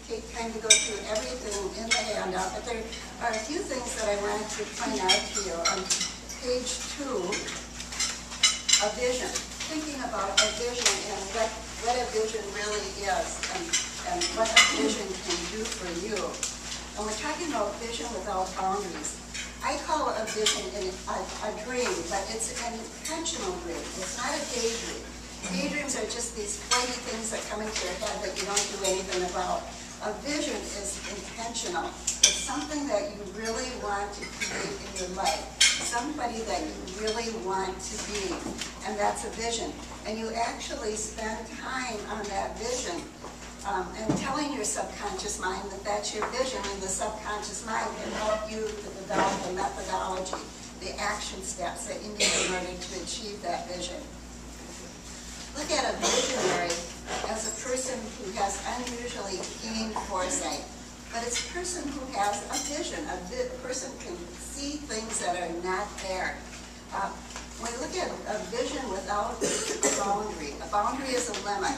take time to go through everything in the handout, but there are a few things that I wanted to point out to you. On page 2, a vision. Thinking about a vision and what a vision really is and what a vision can do for you. And we're talking about vision without boundaries. I call a vision a dream, but it's an intentional dream. It's not a daydream. Daydreams are just these flighty things that come into your head that you don't do anything about. A vision is intentional. It's something that you really want to create in your life. Somebody that you really want to be. And that's a vision. And you actually spend time on that vision and telling your subconscious mind that that's your vision, and the subconscious mind can help you to develop the methodology, the action steps that you need in order to achieve that vision. Look at a visionary as a person who has unusually keen foresight, but it's a person who has a vision. A person can see things that are not there. When you look at a vision without a boundary is a limit.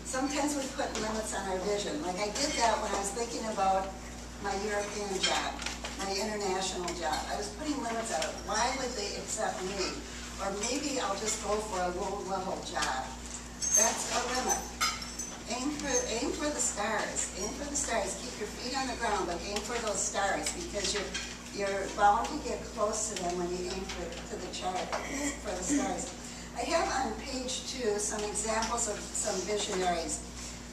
Sometimes we put limits on our vision. Like I did that when I was thinking about my European job, my international job. I was putting limits on it. Why would they accept me? Or maybe I'll just go for a low-level job. That's a limit. Aim for the stars. Aim for the stars. Keep your feet on the ground, but aim for those stars because you're bound to get close to them when you aim to the chart for the stars. I have on page 2 some examples of some visionaries.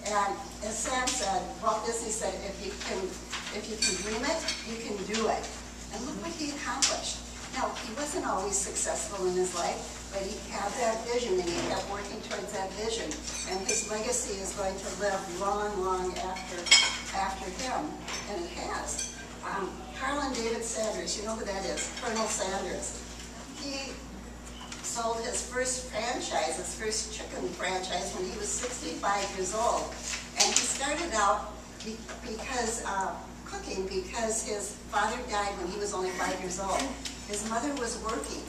And as Sam said, Walt Disney said, if you can dream it, you can do it. And look what he accomplished. Now, he wasn't always successful in his life, but he had that vision and he kept working towards that vision. And his legacy is going to live long, long after him. And it has. Harlan David Sanders, you know who that is, Colonel Sanders. He sold his first franchise, his first chicken franchise, when he was 65 years old. And he started out cooking because his father died when he was only 5 years old. His mother was working.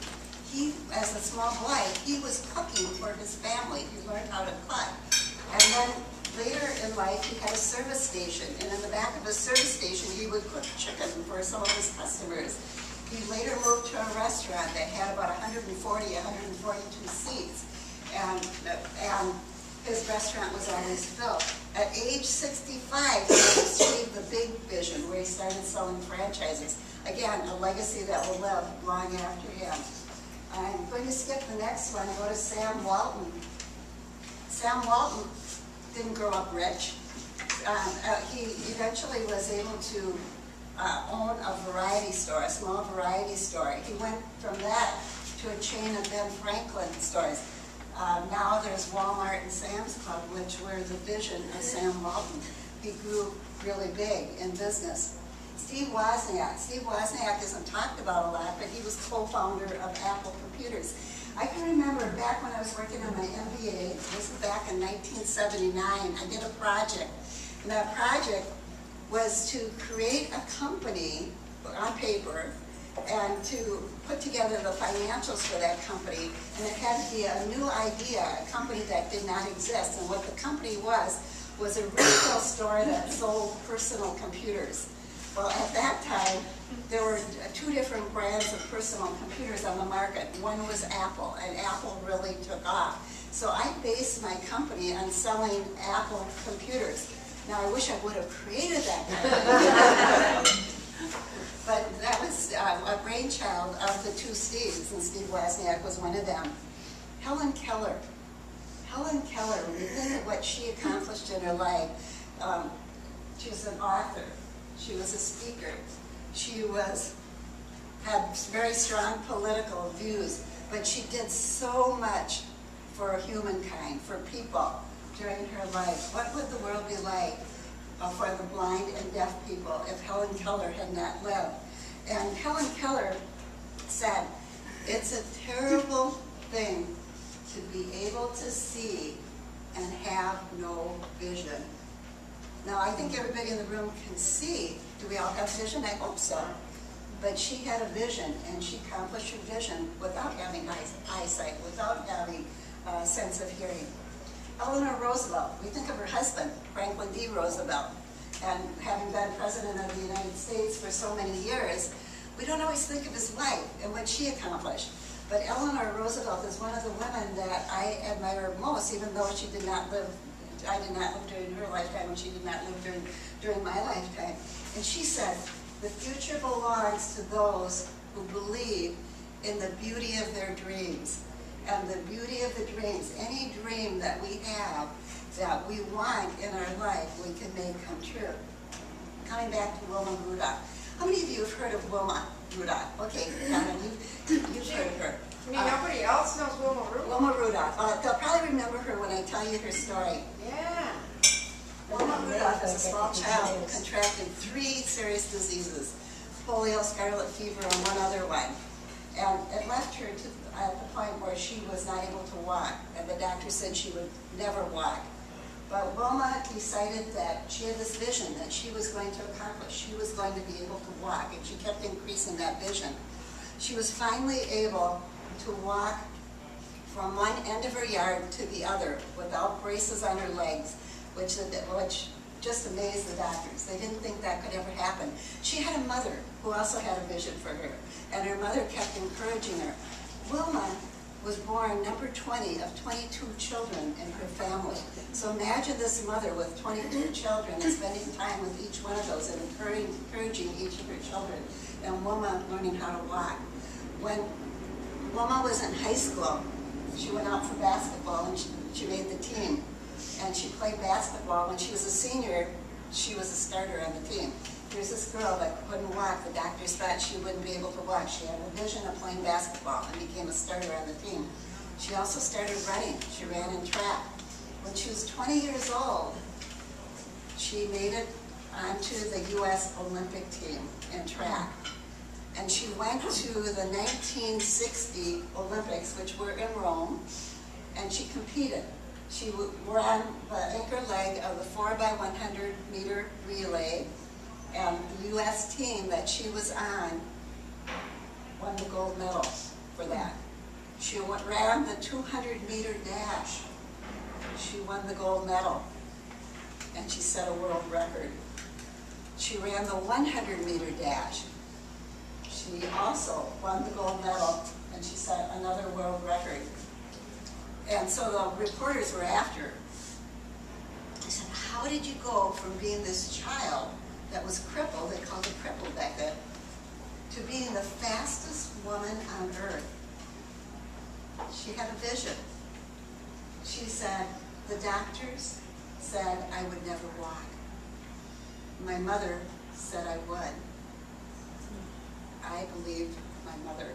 He, as a small boy, he was cooking for his family. He learned how to cook. And then later in life, he had a service station. And in the back of his service station, he would cook chicken for some of his customers. He later moved to a restaurant that had about 142 seats, and his restaurant was always filled. At age 65, he achieved the big vision where he started selling franchises. Again, a legacy that will live long after him. I'm going to skip the next one and go to Sam Walton. Sam Walton didn't grow up rich. He eventually was able to own a variety store, a small variety store. He went from that to a chain of Ben Franklin stores. Now there's Walmart and Sam's Club, which were the vision of Sam Walton. He grew really big in business. Steve Wozniak. Steve Wozniak isn't talked about a lot, but he was co-founder of Apple Computers. I can remember back when I was working on my MBA, this was back in 1979, I did a project. And that project was to create a company on paper and to put together the financials for that company. And it had to be a new idea, a company that did not exist. And what the company was a retail store that sold personal computers. Well, at that time, there were 2 different brands of personal computers on the market. One was Apple, and Apple really took off. So I based my company on selling Apple computers. Now, I wish I would have created that company. But that was a brainchild of the 2 Steves, and Steve Wozniak was one of them. Helen Keller. Helen Keller, when you think of what she accomplished in her life, she was an author. She was a speaker. She had very strong political views, but she did so much for humankind, for people during her life. What would the world be like for the blind and deaf people if Helen Keller had not lived? And Helen Keller said, it's a terrible thing to be able to see and have no vision. Now, I think everybody in the room can see. Do we all have vision? I hope so. But she had a vision, and she accomplished her vision without having eyesight, without having a sense of hearing. Eleanor Roosevelt, we think of her husband, Franklin D. Roosevelt. And having been President of the United States for so many years, we don't always think of his wife and what she accomplished. But Eleanor Roosevelt is one of the women that I admire most, even though she did not live, I did not live during her lifetime, and she did not live during my lifetime. And she said, the future belongs to those who believe in the beauty of their dreams. And the beauty of the dreams, any dream that we have that we want in our life, we can make come true. Coming back to Wilma Rudolph. How many of you have heard of Wilma Rudolph? Okay, Donna, you've heard of her. I mean, nobody else knows Wilma Rudolph. Wilma Rudolph. They'll probably remember her when I tell you her story. Yeah. Wilma Rudolph, as a small child, contracted 3 serious diseases: polio, scarlet fever, and one other one. And it left her at the point where she was not able to walk, and the doctor said she would never walk. But Wilma decided that she had this vision that she was going to accomplish. She was going to be able to walk, and she kept increasing that vision. She was finally able to walk from one end of her yard to the other without braces on her legs, which just amazed the doctors. They didn't think that could ever happen. She had a mother who also had a vision for her, and her mother kept encouraging her. Wilma was born number 20 of 22 children in her family. So imagine this mother with 22 children and spending time with each one of those and encouraging each of her children, and Wilma learning how to walk. When Wilma was in high school, she went out for basketball and she made the team. And she played basketball. When she was a senior, she was a starter on the team. Here's this girl that couldn't walk. The doctors thought she wouldn't be able to walk. She had a vision of playing basketball and became a starter on the team. She also started running. She ran in track. When she was 20 years old, she made it onto the U.S. Olympic team in track. And she went to the 1960 Olympics, which were in Rome, and she competed. She ran the anchor leg of the 4x100 meter relay, and the U.S. team that she was on won the gold medal for that. She ran the 200-meter dash. She won the gold medal, and she set a world record. She ran the 100-meter dash. She also won the gold medal, and she set another world record. And so the reporters were after her. They said, how did you go from being this child that was crippled, they called her crippled back then, to being the fastest woman on earth? She had a vision. She said, the doctors said I would never walk. My mother said I would. I believed my mother.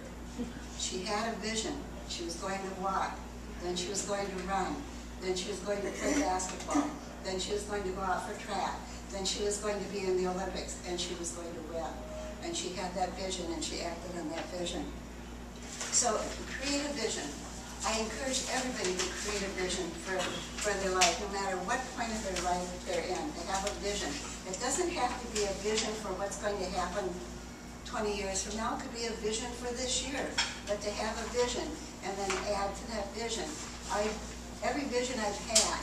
She had a vision. She was going to walk. Then she was going to run. Then she was going to play basketball. Then she was going to go out for track. Then she was going to be in the Olympics, and she was going to win. And she had that vision, and she acted on that vision. So create a vision. I encourage everybody to create a vision for their life, no matter what point of their life they're in, to have a vision. It doesn't have to be a vision for what's going to happen 20 years from now. It could be a vision for this year, but to have a vision and then add to that vision. Every vision I've had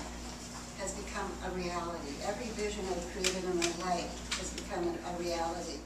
has become a reality. Every vision I've created in my life has become a reality.